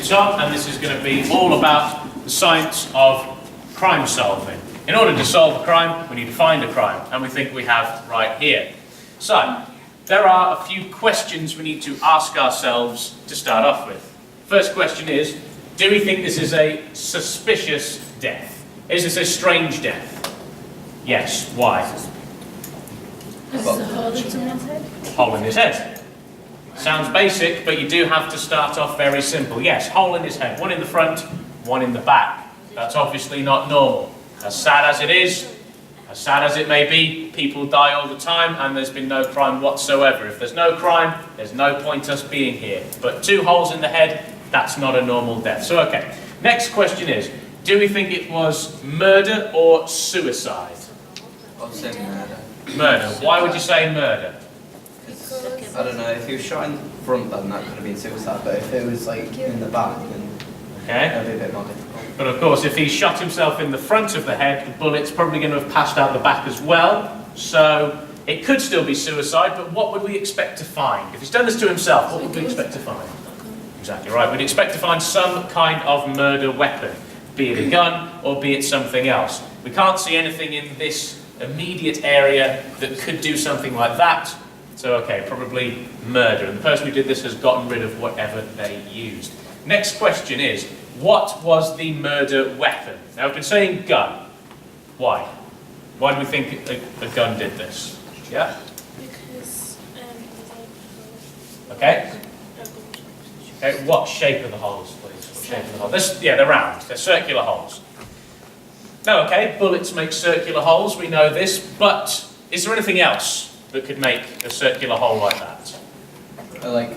is Tom, and this is going to be all about the science of crime solving. In order to solve a crime, we need to find a crime, and we think we have right here. So, there are a few questions we need to ask ourselves to start off with. First question is, do we think this is a suspicious death? Is this a strange death? Yes. Why? Is this a hole in someone's head? Hole in his head. Sounds basic, but you do have to start off very simple. Yes, hole in his head. One in the front, one in the back. That's obviously not normal. As sad as it is, as sad as it may be, people die all the time and there's been no crime whatsoever. If there's no crime, there's no point us being here. But 2 holes in the head, that's not a normal death. So okay, next question is, do we think it was murder or suicide? I would say murder. Murder. Why would you say murder? I don't know, if he was shot in the front then that could have been suicide, but if it was like in the back then that'd be a bit more difficult. But of course, if he shot himself in the front of the head, the bullet's probably going to have passed out the back as well. So it could still be suicide, but what would we expect to find? If he's done this to himself, what would we expect to find? Exactly right. We'd expect to find some kind of murder weapon, be it a gun or be it something else. We can't see anything in this immediate area that could do something like that. So okay, probably murder. And the person who did this has gotten rid of whatever they used. Next question is, what was the murder weapon? Now we've been saying gun. Why? Why do we think a gun did this? Yeah? Because Okay. Okay, what shape are the holes, please? What shape are the holes? They're round. They're circular holes. No, okay, bullets make circular holes, we know this, but is there anything else that could make a circular hole like that? Like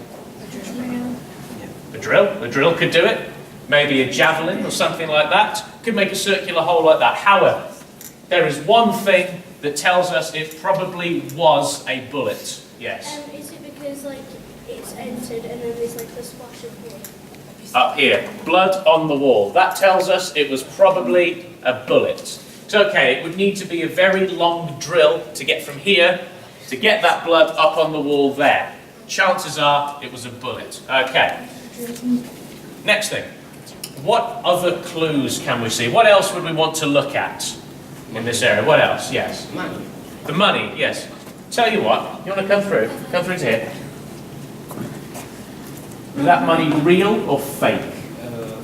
A drill? A drill could do it. Maybe a javelin or something like that could make a circular hole like that. However, there is one thing that tells us it probably was a bullet. Yes. is it because like it's entered and then there's like a splash of blood? Up here, blood on the wall. That tells us it was probably a bullet. It's okay, it would need to be a very long drill to get from here to get that blood up on the wall there. Chances are it was a bullet. Okay. Next thing. What other clues can we see? What else would we want to look at in this area? What else? Yes. money. The money, yes. Tell you what, you want to come through? Come through to here. Was that money real or fake?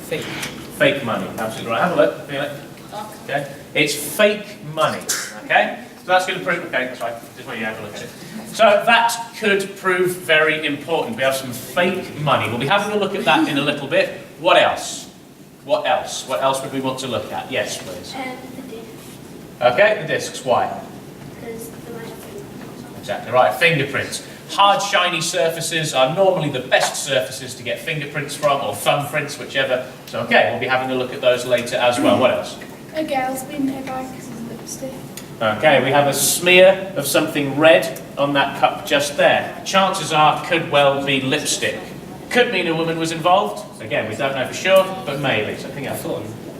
Fake. Fake money, absolutely right. Have a look, feel it. Okay. It's fake money, okay? So that's going to prove, okay, that's right. Just want you to have a look at it. So that could prove very important. We have some fake money. We'll be having a look at that in a little bit. What else? What else? What else would we want to look at? Yes, please. The disc. Okay, the discs. Why? Because the magic fingerprints. Exactly right. Fingerprints. Hard, shiny surfaces are normally the best surfaces to get fingerprints from, or thumbprints, whichever. So, okay, we'll be having a look at those later as well. What else? A girl's been hit by because of lipstick. Okay, we have a smear of something red on that cup just there. Chances are, could well be lipstick. Could mean a woman was involved. Again, we don't know for sure, but maybe. Something else.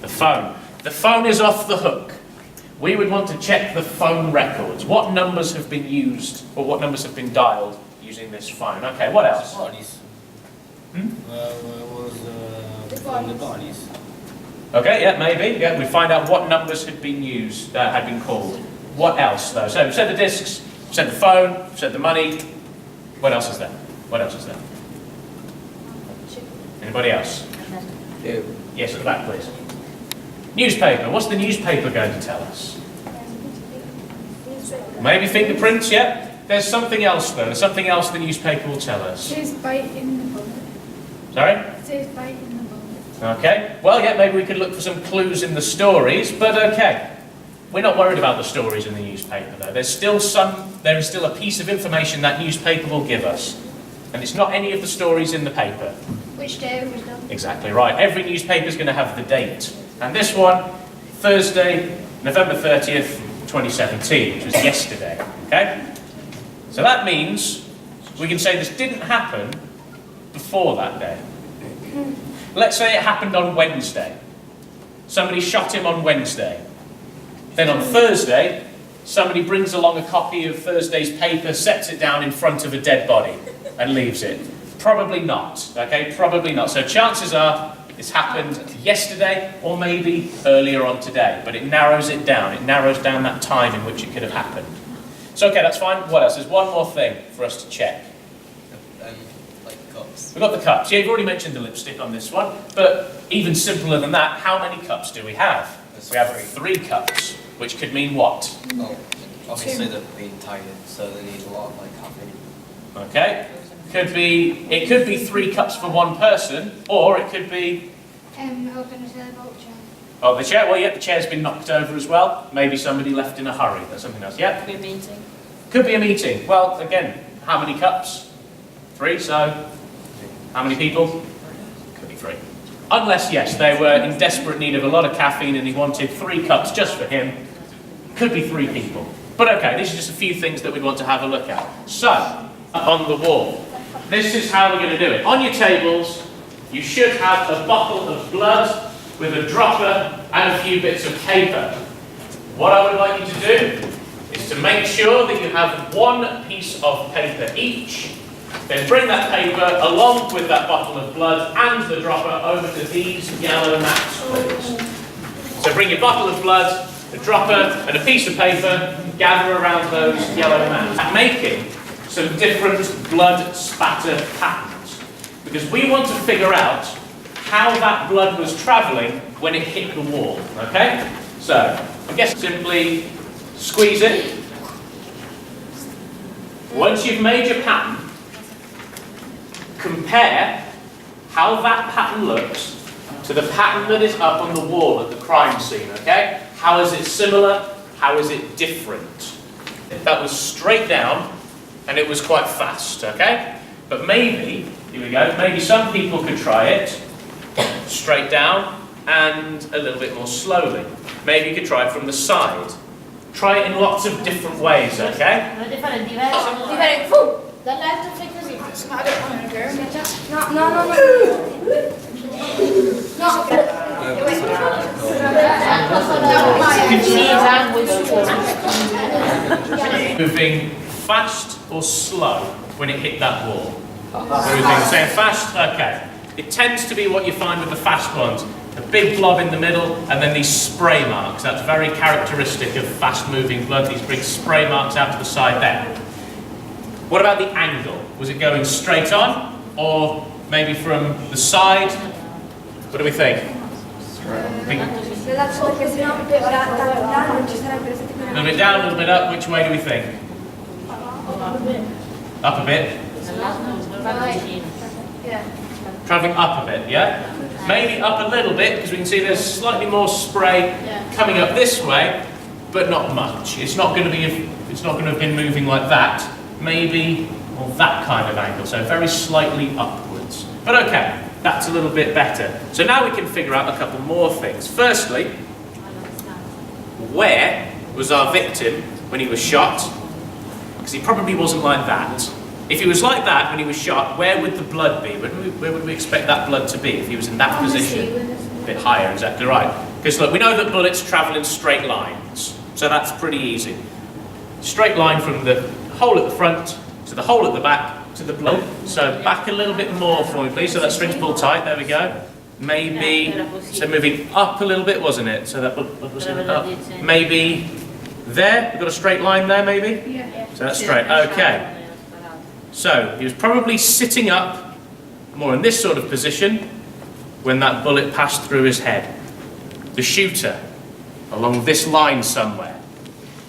The phone. The phone is off the hook. We would want to check the phone records. What numbers have been used, or what numbers have been dialed using this phone? Okay, what else? Bodies. The bodies. Okay, yeah, maybe. Yeah, we find out what numbers had been used, had been called. What else, though? So we've said the discs, we've said the phone, we've said the money. What else is there? What else is there? Anybody else? Yes, at the back, please. Newspaper. What's the newspaper going to tell us? Maybe fingerprints, yeah? There's something else, though. There's something else the newspaper will tell us. It says bite in the bullet. Sorry? It says bite in the bullet. Okay. Well, yeah, maybe we could look for some clues in the stories, but okay. We're not worried about the stories in the newspaper, though. There is still a piece of information that newspaper will give us. And it's not any of the stories in the paper. Which day it was done? Exactly right. Every newspaper is going to have the date. And this one, Thursday, November 30th, 2017, which was yesterday. Okay? So that means we can say this didn't happen before that day. Let's say it happened on Wednesday. Somebody shot him on Wednesday. Then on Thursday, somebody brings along a copy of Thursday's paper, sets it down in front of a dead body, and leaves it. Probably not, okay? Probably not. So chances are it's happened yesterday or maybe earlier on today, but it narrows it down. It narrows down that time in which it could have happened. So okay, that's fine. What else? There's one more thing for us to check. Like cups. We've got the cups. Yeah, you've already mentioned the lipstick on this one, but even simpler than that, how many cups do we have? We have 3 cups, which could mean what? Oh, obviously they're being tired, so they need a lot of like caffeine. Okay. It could be 3 cups for one person, or it could be... Open a sailboat chair. Oh, the chair. Well, yeah, the chair's been knocked over as well. Maybe somebody left in a hurry. That's something else. Yeah? Could be a meeting. Could be a meeting. Well, again, how many cups? 3, so how many people? Could be 3. Unless, yes, they were in desperate need of a lot of caffeine and he wanted 3 cups just for him. Could be 3 people. But okay, these are just a few things that we'd want to have a look at. So, on the wall, this is how we're going to do it. On your tables, you should have a bottle of blood with a dropper and a few bits of paper. What I would like you to do is to make sure that you have 1 piece of paper each. Then bring that paper along with that bottle of blood and the dropper over to these yellow mats, please. So bring your bottle of blood, a dropper and a piece of paper, gather around those yellow mats. Making some different blood spatter patterns, because we want to figure out how that blood was travelling when it hit the wall, okay? So, I guess simply squeeze it. Once you've made your pattern, compare how that pattern looks to the pattern that is up on the wall at the crime scene, okay? How is it similar? How is it different? That was straight down and it was quite fast, okay? But maybe, here we go, maybe some people could try it straight down and a little bit more slowly. Maybe you could try it from the side. Try it in lots of different ways, okay? Dall'altro fai così. Moving fast or slow when it hit that wall? Moving, saying fast? Okay. It tends to be what you find with the fast ones. A big blob in the middle and then these spray marks. That's very characteristic of fast moving blood, these big spray marks out to the side there. What about the angle? Was it going straight on or maybe from the side? What do we think? A little bit down, a little bit up. Which way do we think? Up a bit. Travelling up a bit, yeah? Maybe up a little bit because we can see there's slightly more spray coming up this way, but not much. It's not going to have been moving like that. Maybe that kind of angle, so very slightly upwards. But okay, that's a little bit better. So now we can figure out a couple more things. Firstly, where was our victim when he was shot? Because he probably wasn't like that. If he was like that when he was shot, where would the blood be? Where would we expect that blood to be if he was in that position? A bit higher, exactly right. Because look, we know that bullets travel in straight lines, so that's pretty easy. Straight line from the hole at the front to the hole at the back to the blood. So back a little bit more for me, please. So that string's pulled tight. There we go. Maybe, so moving up a little bit, wasn't it? So that blood was up. Maybe there. We've got a straight line there, maybe? Yeah. So that's straight. Okay. So he was probably sitting up, more in this sort of position, when that bullet passed through his head. The shooter, along this line somewhere.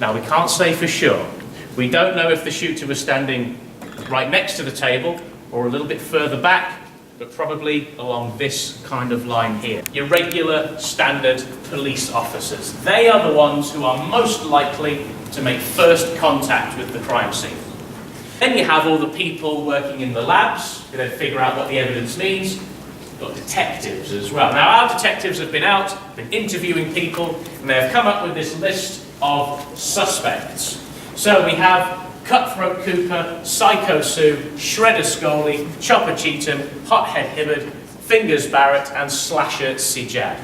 Now we can't say for sure. We don't know if the shooter was standing right next to the table or a little bit further back, but probably along this kind of line here. Your regular standard police officers. They are the ones who are most likely to make first contact with the crime scene. Then you have all the people working in the labs who then figure out what the evidence means. You've got detectives as well. Now our detectives have been out, been interviewing people, and they have come up with this list of suspects. So we have Cutthroat Cooper, Psycho Sue, Shredder Scully, Chopper Cheatham, Hothead Hibbard, Fingers Barrett, and Slasher Sijad.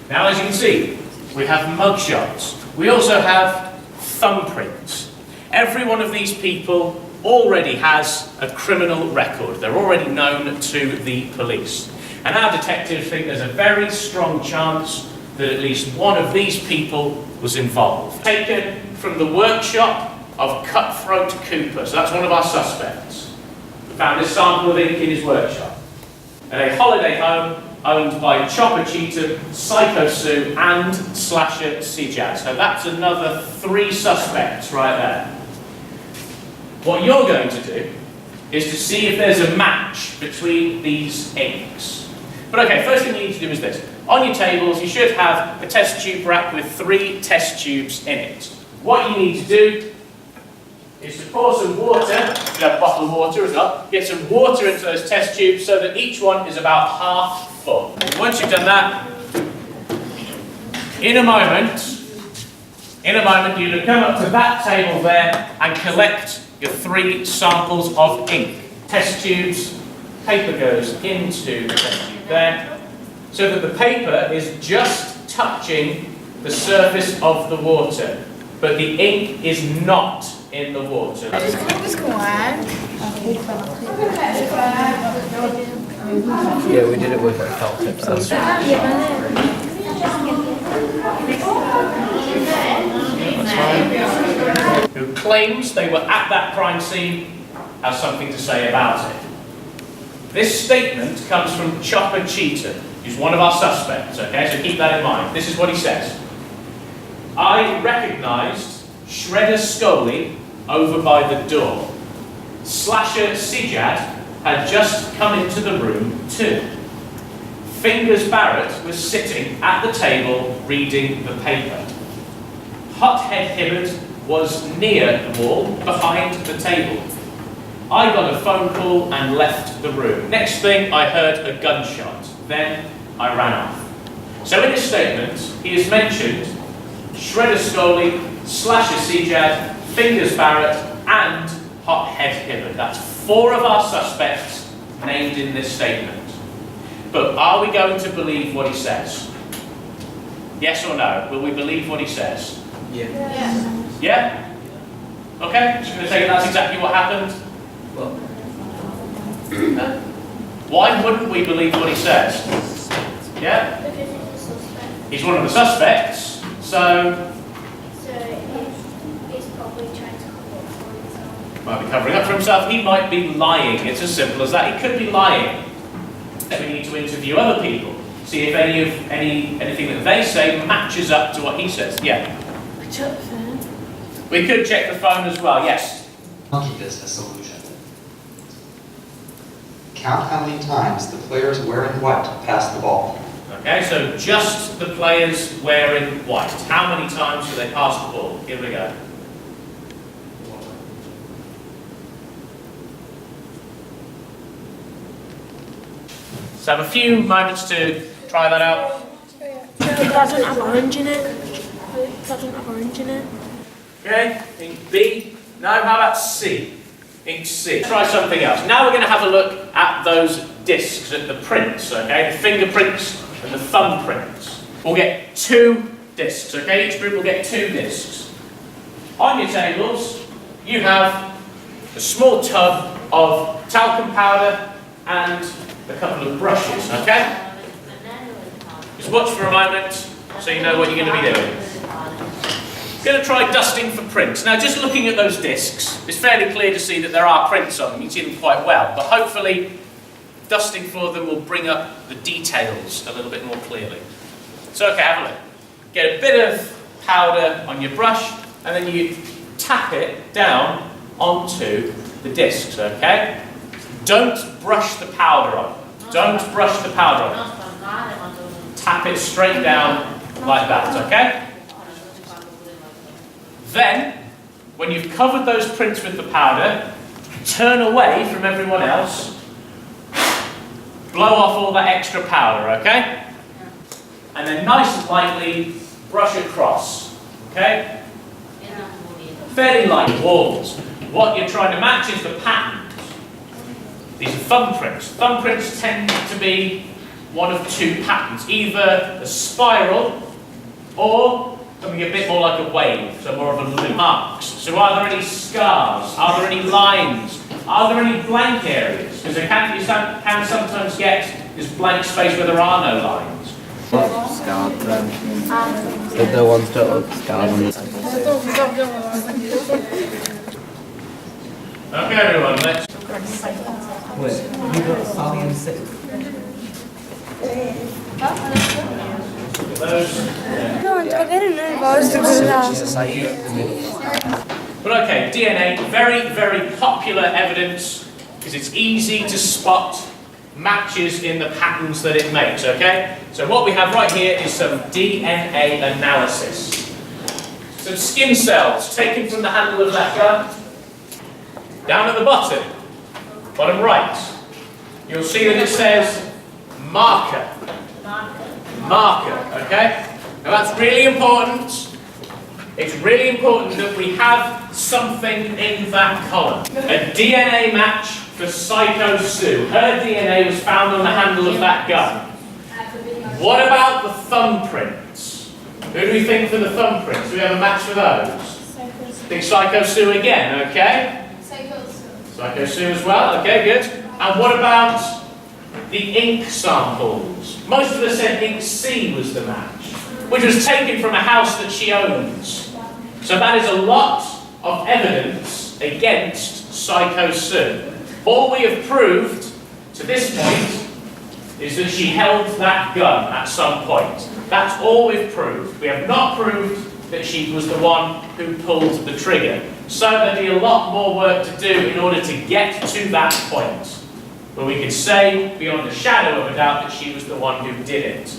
Now as you can see, we have mugshots. We also have thumbprints. Every one of these people already has a criminal record. They're already known to the police. And our detectives think there's a very strong chance that at least one of these people was involved. Taken from the workshop of Cutthroat Cooper, so that's one of our suspects. We found a sample of ink in his workshop. At a holiday home owned by Chopper Cheatham, Psycho Sue and Slasher Sijad. So that's another 3 suspects right there. What you're going to do is to see if there's a match between these inks. But okay, first thing you need to do is this. On your tables, you should have a test tube rack with 3 test tubes in it. What you need to do is to pour some water, you have a bottle of water as well, get some water into those test tubes so that each one is about half full. Once you've done that, in a moment, you're going to come up to that table there and collect your 3 samples of ink. Test tubes, paper goes into the test tube there, so that the paper is just touching the surface of the water, but the ink is not in the water. Yeah, we did it with our felt tips. That's Who claims they were at that crime scene has something to say about it. This statement comes from Chopper Cheatham, who's one of our suspects, okay, so keep that in mind. This is what he says. I recognised Shredder Scully over by the door. Slasher Sijad had just come into the room too. Fingers Barrett was sitting at the table reading the paper. Hothead Hibbert was near the wall, behind the table. I got a phone call and left the room. Next thing, I heard a gunshot. Then I ran off. So in his statement, he has mentioned Shredder Scully, Slasher Sijad, Fingers Barrett, and Hothead Hibbert. That's 4 of our suspects named in this statement. But are we going to believe what he says? Yes or no? Will we believe what he says? Yeah. Yeah? Okay, just going to take it that's exactly what happened. Well, why wouldn't we believe what he says? Yeah? Because he's a suspect. He's one of the suspects, so So he's probably trying to cover up for himself. might be covering up for himself. He might be lying. It's as simple as that. He could be lying. We need to interview other people, see if anything that they say matches up to what he says. Yeah. check the phone. We could check the phone as well. Yes. Monkey business illusion. Count how many times the players wearing white pass the ball. Okay, so just the players wearing white. How many times do they pass the ball? Here we go. So have a few moments to try that out. That doesn't have orange in it. That doesn't have orange in it. Okay, ink B. No, how about C? Ink C. Try something else. Now we're going to have a look at those discs, at the prints, okay? The fingerprints and the thumbprints. We'll get 2 discs, okay? Each group will get 2 discs. On your tables, you have a small tub of talcum powder and a couple of brushes, okay? Just watch for a moment so you know what you're going to be doing. Going to try dusting for prints. Now, just looking at those discs, it's fairly clear to see that there are prints on them. You can see them quite well, but hopefully dusting for them will bring up the details a little bit more clearly. So, okay, have a look. Get a bit of powder on your brush, and then you tap it down onto the discs, okay? Don't brush the powder on. Don't brush the powder on. Tap it straight down like that, okay? Then, when you've covered those prints with the powder, turn away from everyone else, blow off all that extra powder, okay? And then nice and lightly brush across, okay? Fairly light walls. What you're trying to match is the patterns. These are thumbprints. Thumbprints tend to be one of 2 patterns, either a spiral or something a bit more like a wave, so more of a line. Marks. So are there any scars? Are there any lines? Are there any blank areas? Because you can sometimes get this blank space where there are no lines. Scarred then. There's no one's that look scarred on this. Okay, everyone, let's. Wait, you got Sally and Sid? Those. But okay, DNA, very, very popular evidence because it's easy to spot matches in the patterns that it makes, okay? So what we have right here is some DNA analysis. Some skin cells taken from the handle of that gun. Down at the bottom right, you'll see that it says marker. Marker, okay? Now that's really important. It's really important that we have something in that column. A DNA match for Psycho Sue. Her DNA was found on the handle of that gun. What about the thumbprints? Who do we think for the thumbprints? Do we have a match for those? Think Psycho Sue again, okay? Psycho Sue as well, okay, good. And what about the ink samples? Most of us said ink C was the match, which was taken from a house that she owns. So that is a lot of evidence against Psycho Sue. All we have proved to this point is that she held that gun at some point. That's all we've proved. We have not proved that she was the one who pulled the trigger. So there'd be a lot more work to do in order to get to that point, where we could say, beyond a shadow of a doubt, that she was the one who did it.